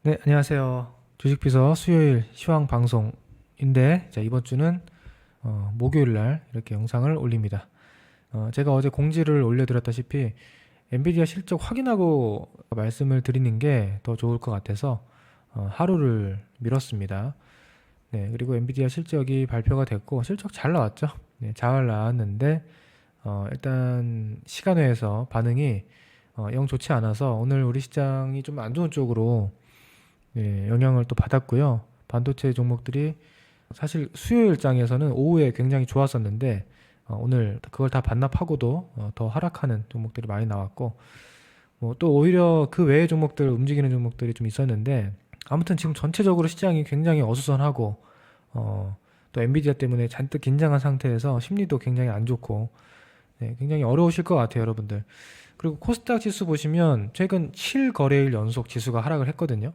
네, 안녕하세요. 주식비서 수요일 시황 방송인데, 자, 이번 주는 목요일 날 이렇게 영상을 올립니다. 제가 어제 공지를 올려드렸다시피 엔비디아 실적 확인하고 말씀을 드리는 게 더 좋을 것 같아서 하루를 미뤘습니다. 네, 그리고 엔비디아 실적이 발표가 됐고 실적 잘 나왔죠. 네, 잘 나왔는데 일단 시간외에서 반응이 영 좋지 않아서 오늘 우리 시장이 좀 안 좋은 쪽으로 영향을 또 받았고요. 반도체 종목들이 사실 수요일장에서는 오후에 굉장히 좋았었는데 오늘 그걸 다 반납하고도 더 하락하는 종목들이 많이 나왔고 뭐 또 오히려 그 외의 종목들 움직이는 종목들이 좀 있었는데 아무튼 지금 전체적으로 시장이 굉장히 어수선하고 또 엔비디아 때문에 잔뜩 긴장한 상태에서 심리도 굉장히 안 좋고 굉장히 어려우실 것 같아요, 여러분들. 그리고 코스닥 지수 보시면 최근 7거래일 연속 지수가 하락을 했거든요.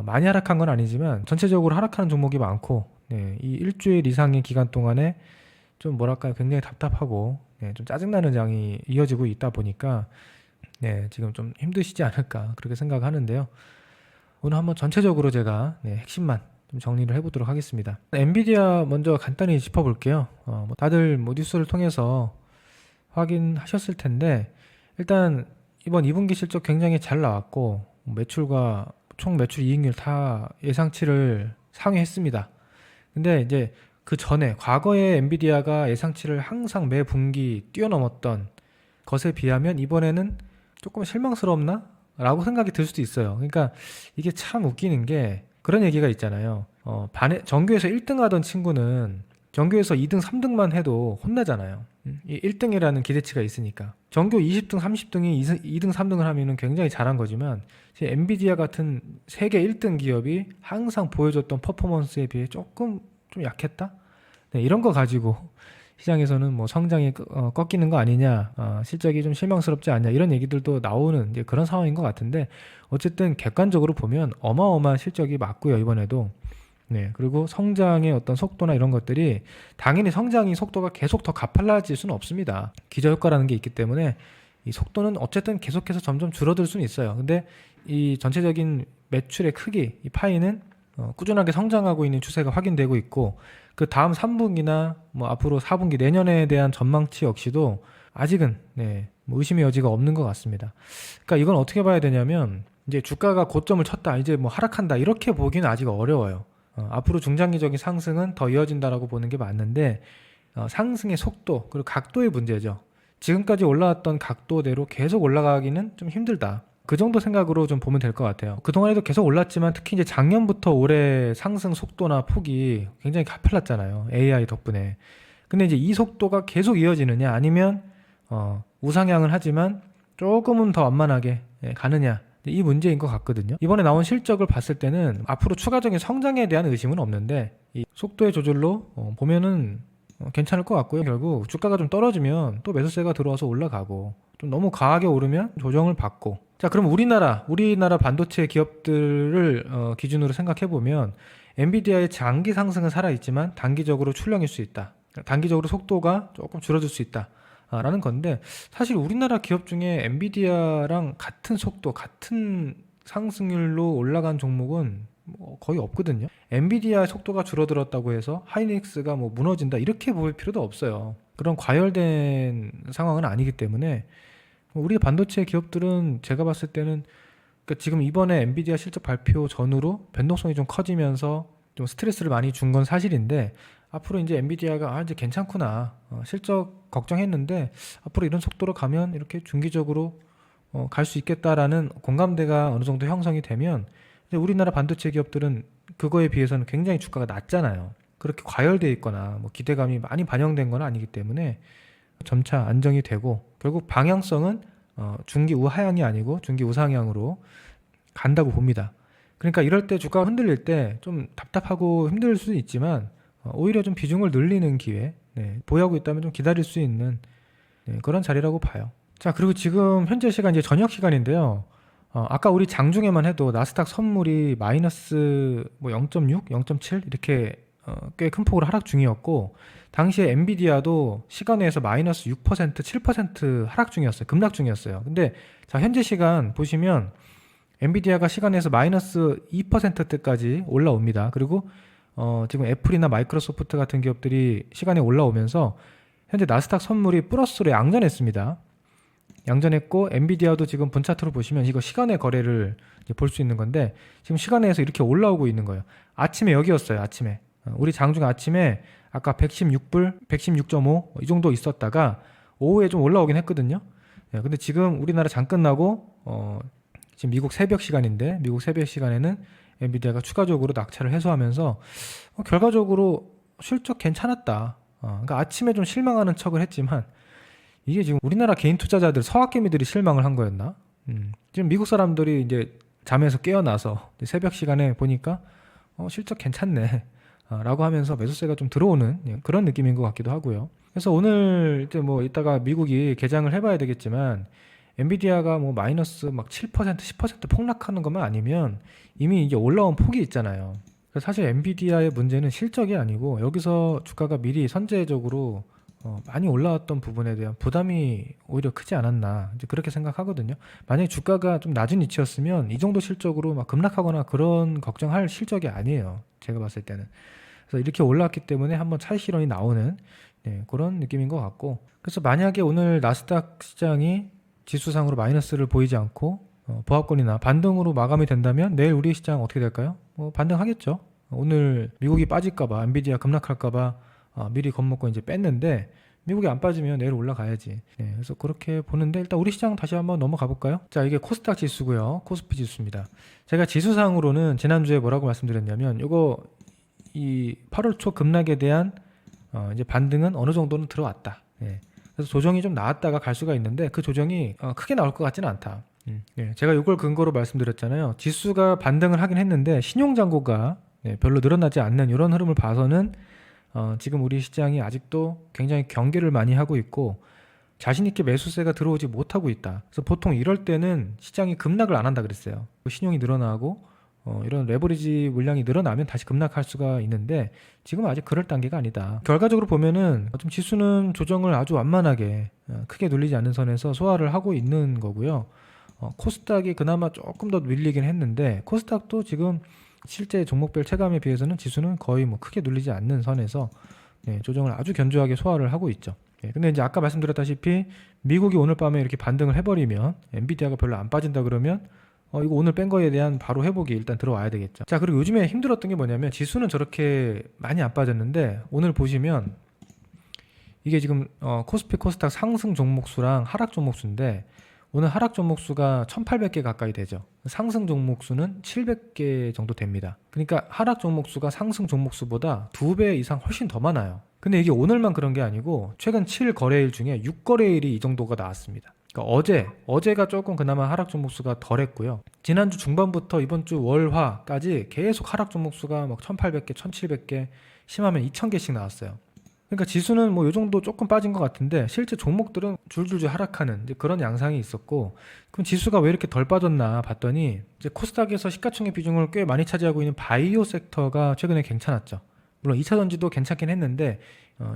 많이 하락한 건 아니지만 전체적으로 하락하는 종목이 많고 이 일주일 이상의 기간 동안에 좀 뭐랄까요 굉장히 답답하고 좀 짜증나는 장이 이어지고 있다 보니까 지금 좀 힘드시지 않을까 그렇게 생각하는데요. 오늘 한번 전체적으로 제가 핵심만 좀 정리를 해보도록 하겠습니다. 엔비디아 먼저 간단히 짚어볼게요. 뭐 다들 뭐 뉴스를 통해서 확인하셨을 텐데 일단 이번 2분기 실적 굉장히 잘 나왔고 매출과 총 매출 이익률 다 예상치를 상회했습니다. 근데 이제 그 전에 과거에 엔비디아가 예상치를 항상 매 분기 뛰어넘었던 것에 비하면 이번에는 조금 실망스럽나? 라고 생각이 들 수도 있어요. 그러니까 이게 참 웃기는 게 그런 얘기가 있잖아요. 전교에서 1등 하던 친구는 전교에서 2등, 3등만 해도 혼나잖아요. 이 1등이라는 기대치가 있으니까. 전교 20등, 30등이 2등, 3등을 하면은 굉장히 잘한 거지만 엔비디아 같은 세계 1등 기업이 항상 보여줬던 퍼포먼스에 비해 조금 좀 약했다? 이런 거 가지고 시장에서는 뭐 성장이 꺾이는 거 아니냐, 실적이 좀 실망스럽지 않냐 이런 얘기들도 나오는 이제 그런 상황인 것 같은데 어쨌든 객관적으로 보면 어마어마한 실적이 맞고요, 이번에도. 그리고 성장의 어떤 속도나 이런 것들이 당연히 성장의 속도가 계속 더 가팔라질 수는 없습니다. 기저효과라는 게 있기 때문에 이 속도는 어쨌든 계속해서 점점 줄어들 수는 있어요. 근데 이 전체적인 매출의 크기, 이 파이는 꾸준하게 성장하고 있는 추세가 확인되고 있고 그 다음 3분기나 뭐 앞으로 4분기 내년에 대한 전망치 역시도 아직은 뭐 의심의 여지가 없는 것 같습니다. 그러니까 이건 어떻게 봐야 되냐면 이제 주가가 고점을 쳤다, 이제 뭐 하락한다 이렇게 보기는 아직 어려워요. 앞으로 중장기적인 상승은 더 이어진다라고 보는 게 맞는데 상승의 속도 그리고 각도의 문제죠. 지금까지 올라왔던 각도대로 계속 올라가기는 좀 힘들다. 그 정도 생각으로 좀 보면 될 것 같아요. 그동안에도 계속 올랐지만 특히 이제 작년부터 올해 상승 속도나 폭이 굉장히 가팔랐잖아요. AI 덕분에. 근데 이제 이 속도가 계속 이어지느냐 아니면 우상향을 하지만 조금은 더 완만하게 가느냐, 이 문제인 것 같거든요. 이번에 나온 실적을 봤을 때는 앞으로 추가적인 성장에 대한 의심은 없는데 이 속도의 조절로 보면은 괜찮을 것 같고요. 결국 주가가 좀 떨어지면 또 매수세가 들어와서 올라가고 좀 너무 강하게 오르면 조정을 받고. 자, 그럼 우리나라 반도체 기업들을 기준으로 생각해 보면 엔비디아의 장기 상승은 살아있지만 단기적으로 출렁일 수 있다. 단기적으로 속도가 조금 줄어들 수 있다. 라는 건데 사실 우리나라 기업 중에 엔비디아랑 같은 속도, 같은 상승률로 올라간 종목은 뭐 거의 없거든요. 엔비디아 속도가 줄어들었다고 해서 하이닉스가 뭐 무너진다 이렇게 볼 필요도 없어요. 그런 과열된 상황은 아니기 때문에 우리 반도체 기업들은 제가 봤을 때는 그러니까 지금 이번에 엔비디아 실적 발표 전후로 변동성이 좀 커지면서 좀 스트레스를 많이 준 건 사실인데 앞으로 이제 엔비디아가 이제 괜찮구나, 실적 걱정했는데 앞으로 이런 속도로 가면 이렇게 중기적으로 갈 수 있겠다라는 공감대가 어느 정도 형성이 되면 이제 우리나라 반도체 기업들은 그거에 비해서는 굉장히 주가가 낮잖아요. 그렇게 과열돼 있거나 뭐 기대감이 많이 반영된 건 아니기 때문에 점차 안정이 되고 결국 방향성은 중기 우하향이 아니고 중기 우상향으로 간다고 봅니다. 그러니까 이럴 때 주가가 흔들릴 때 좀 답답하고 힘들 수는 있지만 오히려 좀 비중을 늘리는 기회, 보유하고 있다면 좀 기다릴 수 있는 그런 자리라고 봐요. 자, 그리고 지금 현재 시간 이제 저녁 시간인데요. 아까 우리 장중에만 해도 나스닥 선물이 마이너스 뭐 0.6, 0.7 이렇게 꽤 큰 폭으로 하락 중이었고 당시에 엔비디아도 시간외에서 마이너스 6%, 7% 하락 중이었어요. 급락 중이었어요. 근데 자, 현재 시간 보시면 엔비디아가 시간에서 마이너스 2%대까지 올라옵니다. 그리고 지금 애플이나 마이크로소프트 같은 기업들이 시간에 올라오면서 현재 나스닥 선물이 플러스로 양전했습니다. 양전했고 엔비디아도 지금 분 차트로 보시면 이거 시간의 거래를 볼 수 있는 건데 지금 시간에서 이렇게 올라오고 있는 거예요. 아침에 여기였어요. 아침에 우리 장중 아침에 아까 116불, 116.5 이 정도 있었다가 오후에 좀 올라오긴 했거든요. 근데 지금 우리나라 장 끝나고 지금 미국 새벽 시간인데 미국 새벽 시간에는 엔비디아가 추가적으로 낙차를 해소하면서 결과적으로 실적 괜찮았다. 그러니까 아침에 좀 실망하는 척을 했지만 이게 지금 우리나라 개인 투자자들 서학개미들이 실망을 한 거였나? 지금 미국 사람들이 이제 잠에서 깨어나서 새벽 시간에 보니까 실적 괜찮네 라고 하면서 매수세가 좀 들어오는 그런 느낌인 것 같기도 하고요. 그래서 오늘 이제 뭐 이따가 미국이 개장을 해봐야 되겠지만 엔비디아가 뭐 마이너스 막 7%, 10% 폭락하는 것만 아니면 이미 이게 올라온 폭이 있잖아요. 그래서 사실 엔비디아의 문제는 실적이 아니고 여기서 주가가 미리 선제적으로 많이 올라왔던 부분에 대한 부담이 오히려 크지 않았나 이제 그렇게 생각하거든요. 만약에 주가가 좀 낮은 위치였으면 이 정도 실적으로 막 급락하거나 그런 걱정할 실적이 아니에요. 제가 봤을 때는. 그래서 이렇게 올라왔기 때문에 한번 차익 실현이 나오는 그런 느낌인 것 같고, 그래서 만약에 오늘 나스닥 시장이 지수상으로 마이너스를 보이지 않고 보합권이나 반등으로 마감이 된다면 내일 우리 시장 어떻게 될까요? 반등하겠죠. 오늘 미국이 빠질까봐 엔비디아 급락할까봐 미리 겁먹고 이제 뺐는데 미국이 안 빠지면 내일 올라가야지. 그래서 그렇게 보는데 일단 우리 시장 다시 한번 넘어가 볼까요? 자, 이게 코스닥 지수고요. 코스피 지수입니다. 제가 지수상으로는 지난주에 뭐라고 말씀드렸냐면 이거 이 8월 초 급락에 대한 이제 반등은 어느 정도는 들어왔다. 그래서 조정이 좀 나왔다가 갈 수가 있는데 그 조정이 크게 나올 것 같지는 않다. 제가 이걸 근거로 말씀드렸잖아요. 지수가 반등을 하긴 했는데 신용잔고가 별로 늘어나지 않는 이런 흐름을 봐서는 지금 우리 시장이 아직도 굉장히 경계를 많이 하고 있고 자신 있게 매수세가 들어오지 못하고 있다. 그래서 보통 이럴 때는 시장이 급락을 안 한다 그랬어요. 신용이 늘어나고 이런 레버리지 물량이 늘어나면 다시 급락할 수가 있는데 지금 아직 그럴 단계가 아니다. 결과적으로 보면은 좀 지수는 조정을 아주 완만하게 크게 눌리지 않는 선에서 소화를 하고 있는 거고요. 코스닥이 그나마 조금 더 밀리긴 했는데 코스닥도 지금 실제 종목별 체감에 비해서는 지수는 거의 뭐 크게 눌리지 않는 선에서 조정을 아주 견조하게 소화를 하고 있죠. 근데 이제 아까 말씀드렸다시피 미국이 오늘 밤에 이렇게 반등을 해버리면 엔비디아가 별로 안 빠진다 그러면 이거 오늘 뺀 거에 대한 바로 회복이 일단 들어와야 되겠죠. 자, 그리고 요즘에 힘들었던 게 뭐냐면 지수는 저렇게 많이 안 빠졌는데 오늘 보시면 이게 지금 코스피 코스닥 상승 종목수랑 하락 종목수인데 오늘 하락 종목수가 1800개 가까이 되죠. 상승 종목수는 700개 정도 됩니다. 그러니까 하락 종목수가 상승 종목수보다 2배 이상 훨씬 더 많아요. 근데 이게 오늘만 그런 게 아니고 최근 7거래일 중에 6거래일이 이 정도가 나왔습니다. 그러니까 어제가 조금 그나마 하락 종목수가 덜했고요. 지난주 중반부터 이번 주 월화까지 계속 하락 종목수가 막 1800개, 1700개, 심하면 2000개씩 나왔어요. 그러니까 지수는 뭐 요 정도 조금 빠진 것 같은데 실제 종목들은 줄줄줄 하락하는 이제 그런 양상이 있었고, 그럼 지수가 왜 이렇게 덜 빠졌나 봤더니 이제 코스닥에서 시가총액 비중을 꽤 많이 차지하고 있는 바이오 섹터가 최근에 괜찮았죠. 물론 2차전지도 괜찮긴 했는데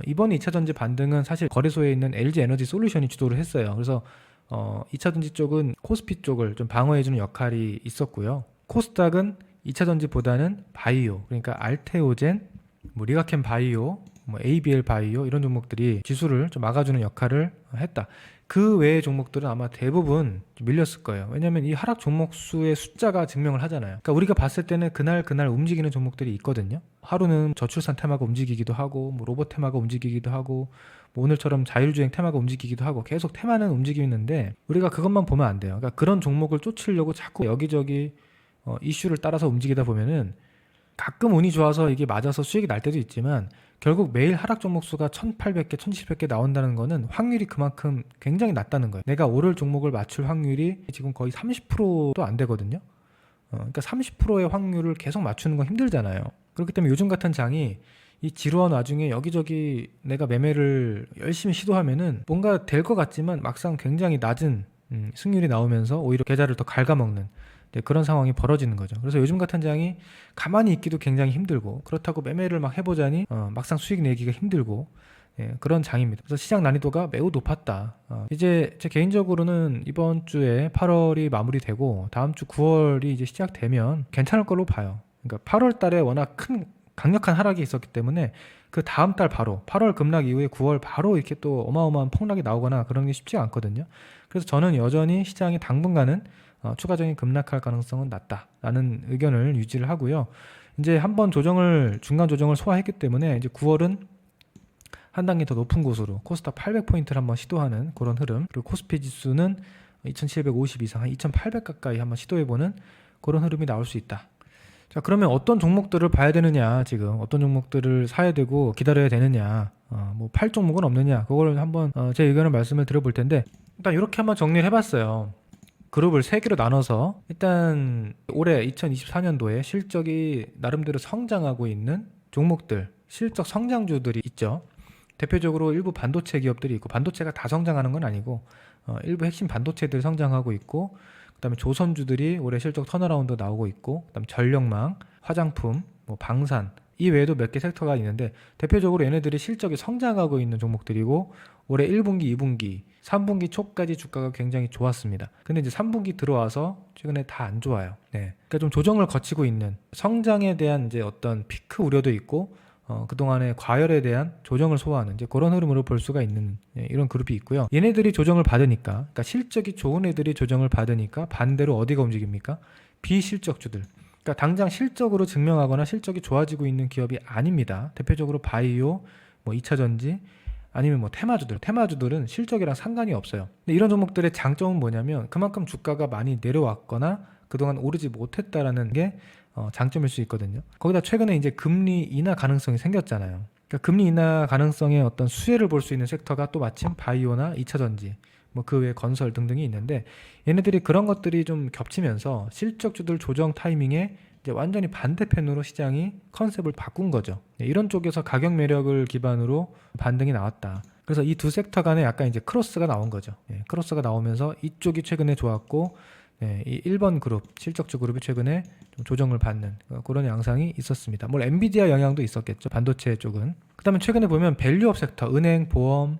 이번 2차전지 반등은 사실 거래소에 있는 LG 에너지 솔루션이 주도를 했어요. 그래서 2차전지 쪽은 코스피 쪽을 좀 방어해주는 역할이 있었고요. 코스닥은 2차전지보다는 바이오, 그러니까 알테오젠, 뭐 리가캠 바이오, 뭐 ABL 바이오 이런 종목들이 지수를 좀 막아주는 역할을 했다. 그 외의 종목들은 아마 대부분 좀 밀렸을 거예요. 왜냐하면 이 하락 종목 수의 숫자가 증명을 하잖아요. 그러니까 우리가 봤을 때는 그날 움직이는 종목들이 있거든요. 하루는 저출산 테마가 움직이기도 하고 뭐 로봇 테마가 움직이기도 하고 뭐 오늘처럼 자율주행 테마가 움직이기도 하고 계속 테마는 움직이는데 우리가 그것만 보면 안 돼요. 그러니까 그런 종목을 쫓으려고 자꾸 여기저기 이슈를 따라서 움직이다 보면은 가끔 운이 좋아서 이게 맞아서 수익이 날 때도 있지만 결국 매일 하락 종목수가 1800개, 1700개 나온다는 거는 확률이 그만큼 굉장히 낮다는 거예요. 내가 오를 종목을 맞출 확률이 지금 거의 30%도 안 되거든요. 그러니까 30%의 확률을 계속 맞추는 건 힘들잖아요. 그렇기 때문에 요즘 같은 장이 이 지루한 와중에 여기저기 내가 매매를 열심히 시도하면은 뭔가 될 것 같지만 막상 굉장히 낮은 승률이 나오면서 오히려 계좌를 더 갉아먹는 그런 상황이 벌어지는 거죠. 그래서 요즘 같은 장이 가만히 있기도 굉장히 힘들고 그렇다고 매매를 막 해보자니 막상 수익 내기가 힘들고 그런 장입니다. 그래서 시장 난이도가 매우 높았다. 이제 제 개인적으로는 이번 주에 8월이 마무리되고 다음 주 9월이 이제 시작되면 괜찮을 걸로 봐요. 그러니까 8월 달에 워낙 큰 강력한 하락이 있었기 때문에 그 다음 달 바로 8월 급락 이후에 9월 바로 이렇게 또 어마어마한 폭락이 나오거나 그런 게 쉽지가 않거든요. 그래서 저는 여전히 시장이 당분간은 추가적인 급락할 가능성은 낮다라는 의견을 유지를 하고요. 이제 한번 중간 조정을 소화했기 때문에 이제 9월은 한 단계 더 높은 곳으로 코스닥 800포인트를 한번 시도하는 그런 흐름, 그리고 코스피 지수는 2750 이상 한 2800 가까이 한번 시도해보는 그런 흐름이 나올 수 있다. 자, 그러면 어떤 종목들을 봐야 되느냐, 지금 어떤 종목들을 사야 되고 기다려야 되느냐, 뭐 팔 종목은 없느냐, 그걸 한번 제 의견을 말씀을 드려볼 텐데, 일단 이렇게 한번 정리를 해봤어요. 그룹을 3개로 나눠서 일단 올해 2024년도에 실적이 나름대로 성장하고 있는 종목들, 실적 성장주들이 있죠. 대표적으로 일부 반도체 기업들이 있고, 반도체가 다 성장하는 건 아니고 일부 핵심 반도체들이 성장하고 있고, 그다음에 조선주들이 올해 실적 턴어라운드 나오고 있고, 그다음에 전력망, 화장품, 뭐 방산, 이 외에도 몇 개 섹터가 있는데 대표적으로 얘네들이 실적이 성장하고 있는 종목들이고, 올해 1분기, 2분기, 3분기 초까지 주가가 굉장히 좋았습니다. 근데 이제 3분기 들어와서 최근에 다 안 좋아요. 그러니까 좀 조정을 거치고 있는, 성장에 대한 이제 어떤 피크 우려도 있고, 그동안의 과열에 대한 조정을 소화하는 이제 그런 흐름으로 볼 수가 있는 이런 그룹이 있고요. 얘네들이 조정을 받으니까, 그러니까 실적이 좋은 애들이 조정을 받으니까 반대로 어디가 움직입니까? 비실적주들. 그러니까 당장 실적으로 증명하거나 실적이 좋아지고 있는 기업이 아닙니다. 대표적으로 바이오, 뭐 2차전지, 아니면 뭐 테마주들은 실적이랑 상관이 없어요. 근데 이런 종목들의 장점은 뭐냐면 그만큼 주가가 많이 내려왔거나 그동안 오르지 못했다라는 게 장점일 수 있거든요. 거기다 최근에 이제 금리 인하 가능성이 생겼잖아요. 그러니까 금리 인하 가능성의 어떤 수혜를 볼 수 있는 섹터가 또 마침 바이오나 2차전지, 뭐 그 외 건설 등등이 있는데, 얘네들이 그런 것들이 좀 겹치면서 실적주들 조정 타이밍에 이제 완전히 반대편으로 시장이 컨셉을 바꾼 거죠. 이런 쪽에서 가격 매력을 기반으로 반등이 나왔다. 그래서 이 두 섹터 간에 약간 이제 크로스가 나온 거죠. 크로스가 나오면서 이쪽이 최근에 좋았고, 이 1번 그룹, 실적주 그룹이 최근에 좀 조정을 받는 그런 양상이 있었습니다. 뭐 엔비디아 영향도 있었겠죠, 반도체 쪽은. 그다음에 최근에 보면 밸류업 섹터, 은행, 보험,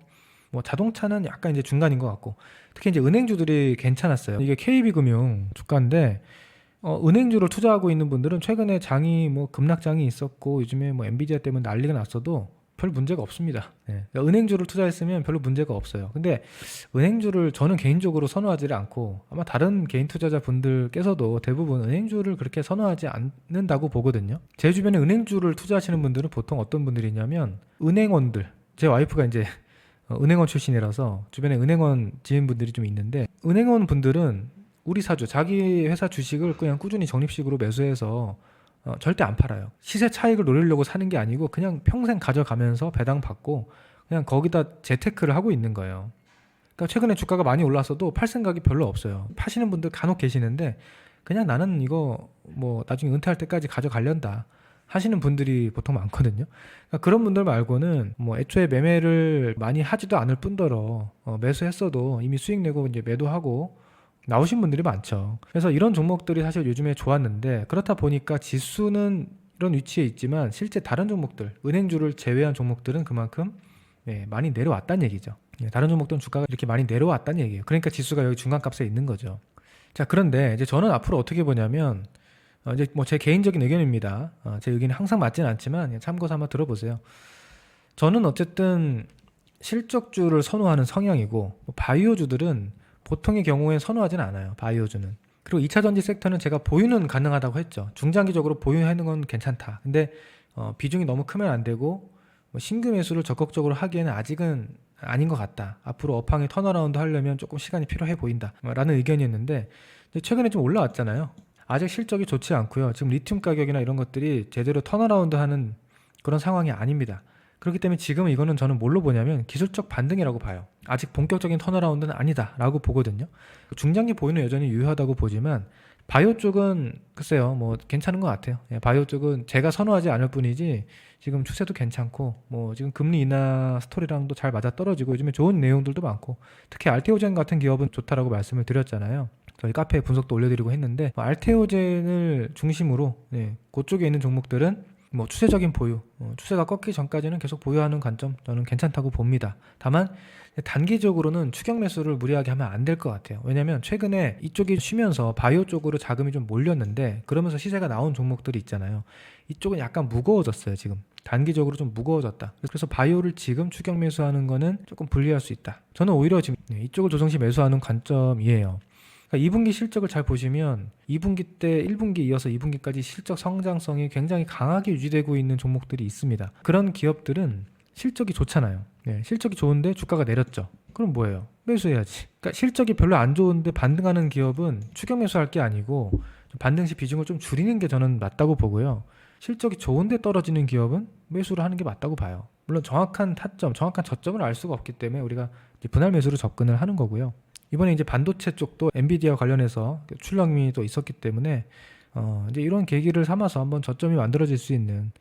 뭐 자동차는 약간 이제 중간인 것 같고, 특히 이제 은행주들이 괜찮았어요. 이게 KB금융 주가인데, 은행주를 투자하고 있는 분들은 최근에 장이 뭐 급락장이 있었고 요즘에 뭐 엔비디아 때문에 난리가 났어도 별 문제가 없습니다. 그러니까 은행주를 투자했으면 별로 문제가 없어요. 근데 은행주를 저는 개인적으로 선호하지를 않고, 아마 다른 개인 투자자 분들께서도 대부분 은행주를 그렇게 선호하지 않는다고 보거든요. 제 주변에 은행주를 투자하시는 분들은 보통 어떤 분들이냐면 은행원들, 제 와이프가 이제 은행원 출신이라서 주변에 은행원 지인분들이 좀 있는데, 은행원 분들은 우리 사주, 자기 회사 주식을 그냥 꾸준히 적립식으로 매수해서 절대 안 팔아요. 시세 차익을 노리려고 사는 게 아니고 그냥 평생 가져가면서 배당 받고 그냥 거기다 재테크를 하고 있는 거예요. 그러니까 최근에 주가가 많이 올랐어도 팔 생각이 별로 없어요. 파시는 분들 간혹 계시는데, 그냥 나는 이거 뭐 나중에 은퇴할 때까지 가져가련다 하시는 분들이 보통 많거든요. 그러니까 그런 분들 말고는 뭐 애초에 매매를 많이 하지도 않을 뿐더러 매수했어도 이미 수익 내고 이제 매도하고 나오신 분들이 많죠. 그래서 이런 종목들이 사실 요즘에 좋았는데, 그렇다 보니까 지수는 이런 위치에 있지만 실제 다른 종목들, 은행주를 제외한 종목들은 그만큼 많이 내려왔다는 얘기죠. 다른 종목들은 주가가 이렇게 많이 내려왔다는 얘기예요. 그러니까 지수가 여기 중간값에 있는 거죠. 자, 그런데 이제 저는 앞으로 어떻게 보냐면, 이제 뭐 제 개인적인 의견입니다. 제 의견이 항상 맞지는 않지만 참고 삼아 들어보세요. 저는 어쨌든 실적주를 선호하는 성향이고, 바이오주들은 보통의 경우에 선호하진 않아요, 바이오주는. 그리고 2차전지 섹터는 제가 보유는 가능하다고 했죠. 중장기적으로 보유하는 건 괜찮다. 근데 비중이 너무 크면 안 되고, 뭐 신규 매수를 적극적으로 하기에는 아직은 아닌 것 같다. 앞으로 업황이 턴어라운드 하려면 조금 시간이 필요해 보인다 라는 의견이었는데, 최근에 좀 올라왔잖아요. 아직 실적이 좋지 않고요. 지금 리튬 가격이나 이런 것들이 제대로 턴어라운드 하는 그런 상황이 아닙니다. 그렇기 때문에 지금 이거는 저는 뭘로 보냐면 기술적 반등이라고 봐요. 아직 본격적인 턴어라운드는 아니다라고 보거든요. 중장기 보유는 여전히 유효하다고 보지만, 바이오 쪽은 글쎄요, 뭐 괜찮은 것 같아요. 바이오 쪽은 제가 선호하지 않을 뿐이지 지금 추세도 괜찮고, 뭐 지금 금리 인하 스토리랑도 잘 맞아 떨어지고 요즘에 좋은 내용들도 많고, 특히 알테오젠 같은 기업은 좋다라고 말씀을 드렸잖아요. 저희 카페에 분석도 올려드리고 했는데, 알테오젠을 중심으로 그쪽에 있는 종목들은 뭐 추세적인 보유, 추세가 꺾이기 전까지는 계속 보유하는 관점 저는 괜찮다고 봅니다. 다만 단기적으로는 추격 매수를 무리하게 하면 안 될 것 같아요. 왜냐면 최근에 이쪽이 쉬면서 바이오 쪽으로 자금이 좀 몰렸는데 그러면서 시세가 나온 종목들이 있잖아요. 이쪽은 약간 무거워졌어요. 지금 단기적으로 좀 무거워졌다. 그래서 바이오를 지금 추격 매수하는 거는 조금 불리할 수 있다. 저는 오히려 지금 이쪽을 조정시 매수하는 관점이에요. 그러니까 2분기 실적을 잘 보시면 2분기 때 1분기 이어서 2분기까지 실적 성장성이 굉장히 강하게 유지되고 있는 종목들이 있습니다. 그런 기업들은 실적이 좋잖아요. 실적이 좋은데 주가가 내렸죠. 그럼 뭐예요? 매수해야지. 그러니까 실적이 별로 안 좋은데 반등하는 기업은 추격 매수할 게 아니고 반등 시 비중을 좀 줄이는 게 저는 맞다고 보고요. 실적이 좋은데 떨어지는 기업은 매수를 하는 게 맞다고 봐요. 물론 정확한 타점, 정확한 저점을 알 수가 없기 때문에 우리가 이제 분할 매수로 접근을 하는 거고요. 이번에 이제 반도체 쪽도 엔비디아 관련해서 출렁임이 또 있었기 때문에 이제 이런 계기를 삼아서 한번 저점이 만들어질 수 있는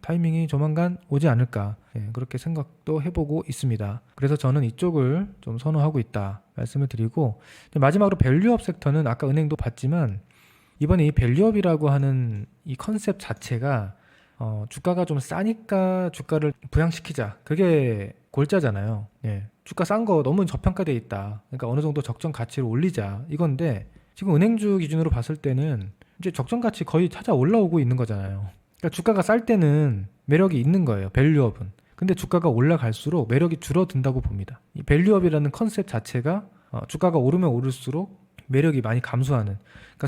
타이밍이 조만간 오지 않을까 그렇게 생각도 해보고 있습니다. 그래서 저는 이쪽을 좀 선호하고 있다 말씀을 드리고, 마지막으로 밸류업 섹터는 아까 은행도 봤지만 이번에 이 밸류업이라고 하는 이 컨셉 자체가 주가가 좀 싸니까 주가를 부양시키자, 그게 골자잖아요. 주가 싼 거 너무 저평가돼 있다, 그러니까 어느 정도 적정 가치를 올리자, 이건데 지금 은행주 기준으로 봤을 때는 이제 적정 가치 거의 찾아 올라오고 있는 거잖아요. 그러니까 주가가 쌀 때는 매력이 있는 거예요, 밸류업은. 근데 주가가 올라갈수록 매력이 줄어든다고 봅니다. 이 밸류업이라는 컨셉 자체가 주가가 오르면 오를수록 매력이 많이 감소하는, 그러니까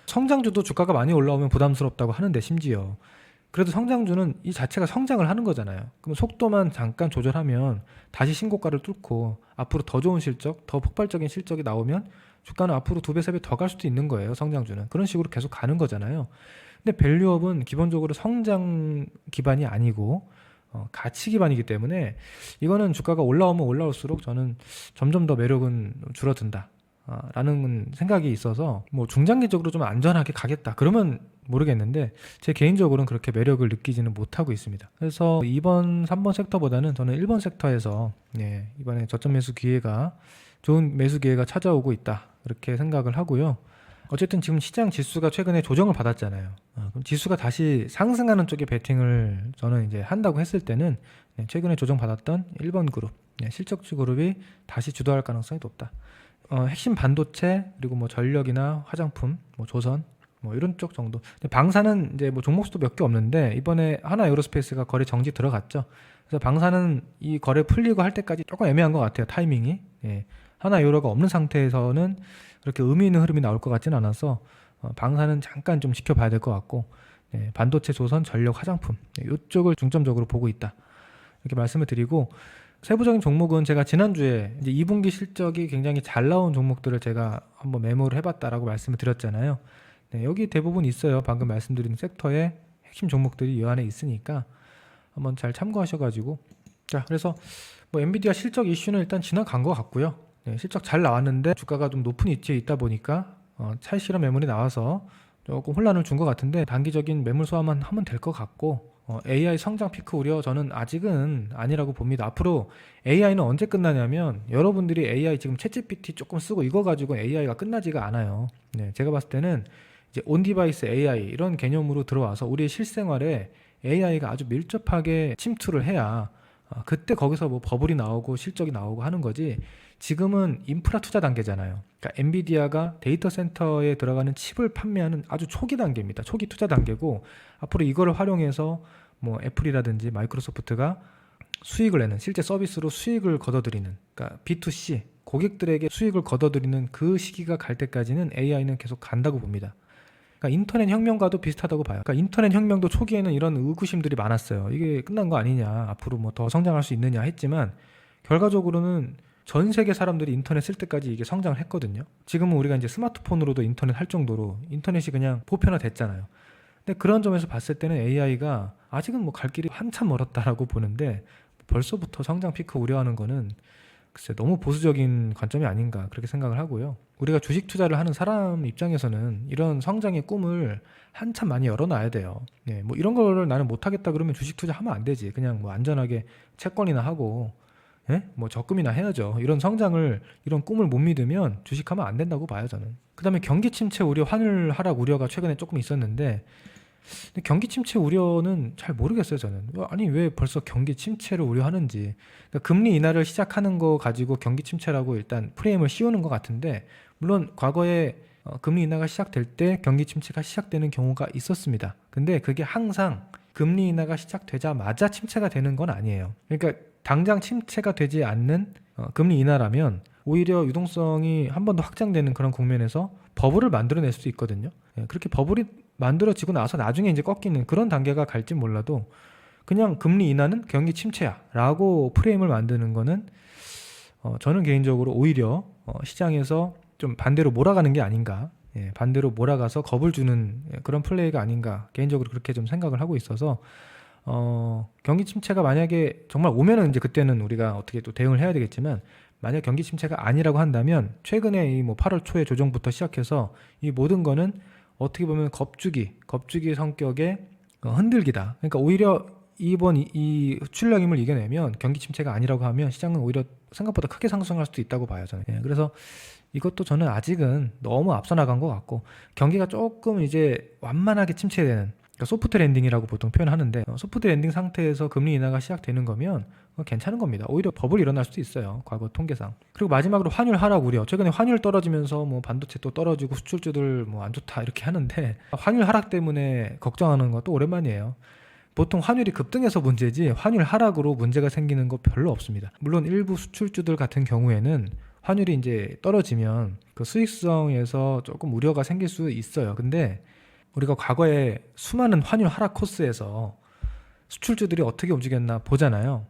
성장주도 주가가 많이 올라오면 부담스럽다고 하는데, 심지어 그래도 성장주는 이 자체가 성장을 하는 거잖아요. 그럼 속도만 잠깐 조절하면 다시 신고가를 뚫고 앞으로 더 좋은 실적, 더 폭발적인 실적이 나오면 주가는 앞으로 2배, 3배 더 갈 수도 있는 거예요. 성장주는 그런 식으로 계속 가는 거잖아요. 근데 밸류업은 기본적으로 성장 기반이 아니고 가치 기반이기 때문에 이거는 주가가 올라오면 올라올수록 저는 점점 더 매력은 줄어든다 라는 생각이 있어서, 뭐 중장기적으로 좀 안전하게 가겠다 그러면 모르겠는데 제 개인적으로는 그렇게 매력을 느끼지는 못하고 있습니다. 그래서 2번, 3번 섹터보다는 저는 1번 섹터에서 이번에 저점 매수 기회가, 좋은 매수 기회가 찾아오고 있다 그렇게 생각을 하고요. 어쨌든 지금 시장 지수가 최근에 조정을 받았잖아요. 그럼 지수가 다시 상승하는 쪽에 베팅을 저는 이제 한다고 했을 때는 최근에 조정받았던 1번 그룹, 실적주 그룹이 다시 주도할 가능성이 높다. 핵심 반도체, 그리고 뭐 전력이나 화장품, 뭐 조선, 뭐 이런 쪽 정도. 근데 방사는 이제 뭐 종목수도 몇 개 없는데 이번에 하나 에어로스페이스가 거래 정지 들어갔죠. 그래서 방사는 이 거래 풀리고 할 때까지 조금 애매한 것 같아요, 타이밍이. 하나 에어로가 없는 상태에서는 그렇게 의미 있는 흐름이 나올 것 같지는 않아서 방사는 잠깐 좀 지켜봐야 될 것 같고, 반도체, 조선, 전력, 화장품 이쪽을 중점적으로 보고 있다 이렇게 말씀을 드리고, 세부적인 종목은 제가 지난주에 이제 2분기 실적이 굉장히 잘 나온 종목들을 제가 한번 메모를 해봤다라고 말씀을 드렸잖아요. 여기 대부분 있어요. 방금 말씀드린 섹터의 핵심 종목들이 이 안에 있으니까 한번 잘 참고하셔가지고. 자, 그래서 뭐 엔비디아 실적 이슈는 일단 지나간 것 같고요. 실적 잘 나왔는데 주가가 좀 높은 위치에 있다 보니까 차익 실현 매물이 나와서 조금 혼란을 준 것 같은데, 단기적인 매물 소화만 하면 될 것 같고, AI 성장 피크 우려 저는 아직은 아니라고 봅니다. 앞으로 AI는 언제 끝나냐면, 여러분들이 AI 지금 챗GPT 조금 쓰고 이거 가지고 AI가 끝나지가 않아요. 제가 봤을 때는 이제 온디바이스 AI 이런 개념으로 들어와서 우리의 실생활에 AI가 아주 밀접하게 침투를 해야 그때 거기서 뭐 버블이 나오고 실적이 나오고 하는 거지, 지금은 인프라 투자 단계잖아요. 그러니까 엔비디아가 데이터 센터에 들어가는 칩을 판매하는 아주 초기 단계입니다. 초기 투자 단계고, 앞으로 이거를 활용해서 뭐 애플이라든지 마이크로소프트가 수익을 내는, 실제 서비스로 수익을 거둬들이는, 그러니까 B2C 고객들에게 수익을 거둬들이는 그 시기가 갈 때까지는 AI는 계속 간다고 봅니다. 그러니까 인터넷 혁명과도 비슷하다고 봐요. 그러니까 인터넷 혁명도 초기에는 이런 의구심들이 많았어요. 이게 끝난 거 아니냐, 앞으로 뭐 더 성장할 수 있느냐 했지만, 결과적으로는 전 세계 사람들이 인터넷 쓸 때까지 이게 성장을 했거든요. 지금은 우리가 이제 스마트폰으로도 인터넷 할 정도로 인터넷이 그냥 보편화됐잖아요. 근데 그런 점에서 봤을 때는 AI가 아직은 뭐 갈 길이 한참 멀었다라고 보는데, 벌써부터 성장 피크 우려하는 거는 글쎄 너무 보수적인 관점이 아닌가 그렇게 생각을 하고요. 우리가 주식 투자를 하는 사람 입장에서는 이런 성장의 꿈을 한참 많이 열어놔야 돼요. 뭐 이런 거를 나는 못하겠다 그러면 주식 투자하면 안 되지. 그냥 뭐 안전하게 채권이나 하고 뭐 적금이나 해야죠. 이런 성장을, 이런 꿈을 못 믿으면 주식하면 안 된다고 봐요, 저는. 그 다음에 경기 침체 우려, 환율 하락 우려가 최근에 조금 있었는데, 근데 경기 침체 우려는 잘 모르겠어요, 저는. 아니, 왜 벌써 경기 침체를 우려하는지. 그러니까 금리 인하를 시작하는 거 가지고 경기 침체라고 일단 프레임을 씌우는 것 같은데, 물론 과거에 금리 인하가 시작될 때 경기 침체가 시작되는 경우가 있었습니다. 근데 그게 항상 금리 인하가 시작되자마자 침체가 되는 건 아니에요. 그러니까 당장 침체가 되지 않는 금리 인하라면 오히려 유동성이 한 번 더 확장되는 그런 국면에서 버블을 만들어낼 수 있거든요. 예, 그렇게 버블이 만들어지고 나서 나중에 이제 꺾이는 그런 단계가 갈지 몰라도 그냥 금리 인하는 경기 침체야 라고 프레임을 만드는 거는 저는 개인적으로 오히려 시장에서 좀 반대로 몰아가는 게 아닌가, 예, 반대로 몰아가서 겁을 주는 그런 플레이가 아닌가, 개인적으로 그렇게 좀 생각을 하고 있어서 경기 침체가 만약에 정말 오면은 이제 그때는 우리가 어떻게 또 대응을 해야 되겠지만, 만약 경기 침체가 아니라고 한다면 최근에 이 뭐 8월 초에 조정부터 시작해서 이 모든 거는 어떻게 보면 겁주기 성격의 흔들기다. 그러니까 오히려 이번 이 수출량임을 이겨내면 경기 침체가 아니라고 하면 시장은 오히려 생각보다 크게 상승할 수도 있다고 봐요, 저는. 예, 그래서 이것도 저는 아직은 너무 앞서 나간 것 같고, 경기가 조금 이제 완만하게 침체되는, 그러니까 소프트 랜딩이라고 보통 표현하는데, 소프트 랜딩 상태에서 금리 인하가 시작되는 거면 괜찮은 겁니다. 오히려 버블이 일어날 수도 있어요, 과거 통계상. 그리고 마지막으로 환율 하락 우려. 최근에 환율 떨어지면서 뭐 반도체 또 떨어지고 수출주들 뭐 안 좋다 이렇게 하는데, 환율 하락 때문에 걱정하는 것도 오랜만이에요. 보통 환율이 급등해서 문제지 환율 하락으로 문제가 생기는 거 별로 없습니다. 물론 일부 수출주들 같은 경우에는 환율이 이제 떨어지면 그 수익성에서 조금 우려가 생길 수 있어요. 근데 우리가 과거에 수많은 환율 하락 코스에서 수출주들이 어떻게 움직였나 보잖아요.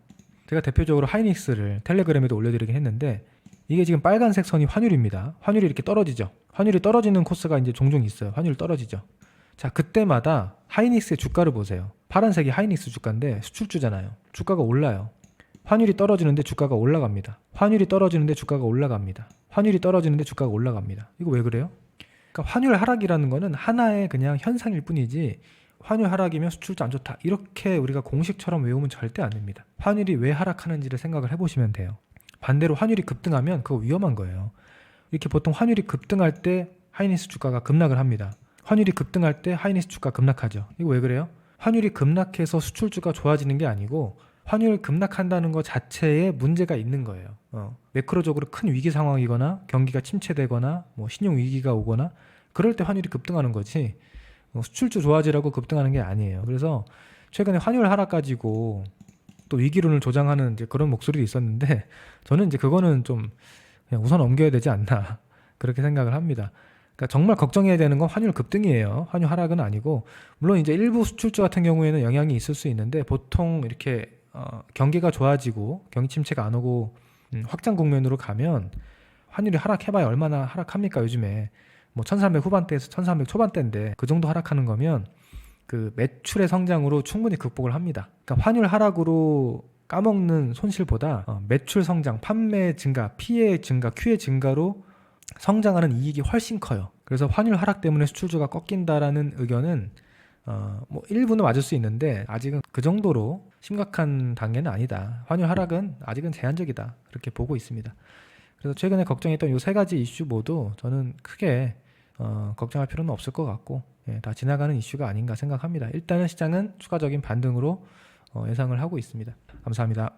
제가 대표적으로 하이닉스를 텔레그램에도 올려드리긴 했는데, 이게 지금 빨간색 선이 환율입니다. 환율이 이렇게 떨어지죠. 환율이 떨어지는 코스가 이제 종종 있어요. 환율이 떨어지죠. 자, 그때마다 하이닉스의 주가를 보세요. 파란색이 하이닉스 주가인데 수출주잖아요. 주가가 올라요. 환율이 떨어지는데 주가가 올라갑니다. 환율이 떨어지는데 주가가 올라갑니다. 환율이 떨어지는데 주가가 올라갑니다. 이거 왜 그래요? 그러니까 환율 하락이라는 거는 하나의 그냥 현상일 뿐이지, 환율 하락이면 수출주 안 좋다 이렇게 우리가 공식처럼 외우면 절대 안 됩니다. 환율이 왜 하락하는지를 생각을 해보시면 돼요. 반대로 환율이 급등하면 그거 위험한 거예요. 이렇게 보통 환율이 급등할 때 하이닉스 주가가 급락을 합니다. 환율이 급등할 때 하이닉스 주가 급락하죠. 이거 왜 그래요? 환율이 급락해서 수출주가 좋아지는 게 아니고, 환율 급락한다는 것 자체에 문제가 있는 거예요. 매크로적으로 큰 위기 상황이거나 경기가 침체되거나 뭐 신용 위기가 오거나 그럴 때 환율이 급등하는 거지, 수출주 좋아지라고 급등하는 게 아니에요. 그래서 최근에 환율 하락 가지고 또 위기론을 조장하는 이제 그런 목소리도 있었는데, 저는 이제 그거는 좀 그냥 우선 넘겨야 되지 않나 그렇게 생각을 합니다. 그러니까 정말 걱정해야 되는 건 환율 급등이에요. 환율 하락은 아니고, 물론 이제 일부 수출주 같은 경우에는 영향이 있을 수 있는데, 보통 이렇게 경기가 좋아지고 경기 침체가 안 오고 확장 국면으로 가면 환율이 하락해봐야 얼마나 하락합니까? 요즘에 뭐 1300 후반대에서 1300 초반대인데 그 정도 하락하는 거면 그 매출의 성장으로 충분히 극복을 합니다. 그러니까 환율 하락으로 까먹는 손실보다 매출 성장, 판매 증가, 피해 증가, Q의 증가로 성장하는 이익이 훨씬 커요. 그래서 환율 하락 때문에 수출주가 꺾인다라는 의견은 뭐 일부는 맞을 수 있는데 아직은 그 정도로 심각한 단계는 아니다. 환율 하락은 아직은 제한적이다. 그렇게 보고 있습니다. 그래서 최근에 걱정했던 이 세 가지 이슈 모두 저는 크게 걱정할 필요는 없을 것 같고, 예, 다 지나가는 이슈가 아닌가 생각합니다. 일단은 시장은 추가적인 반등으로 예상을 하고 있습니다. 감사합니다.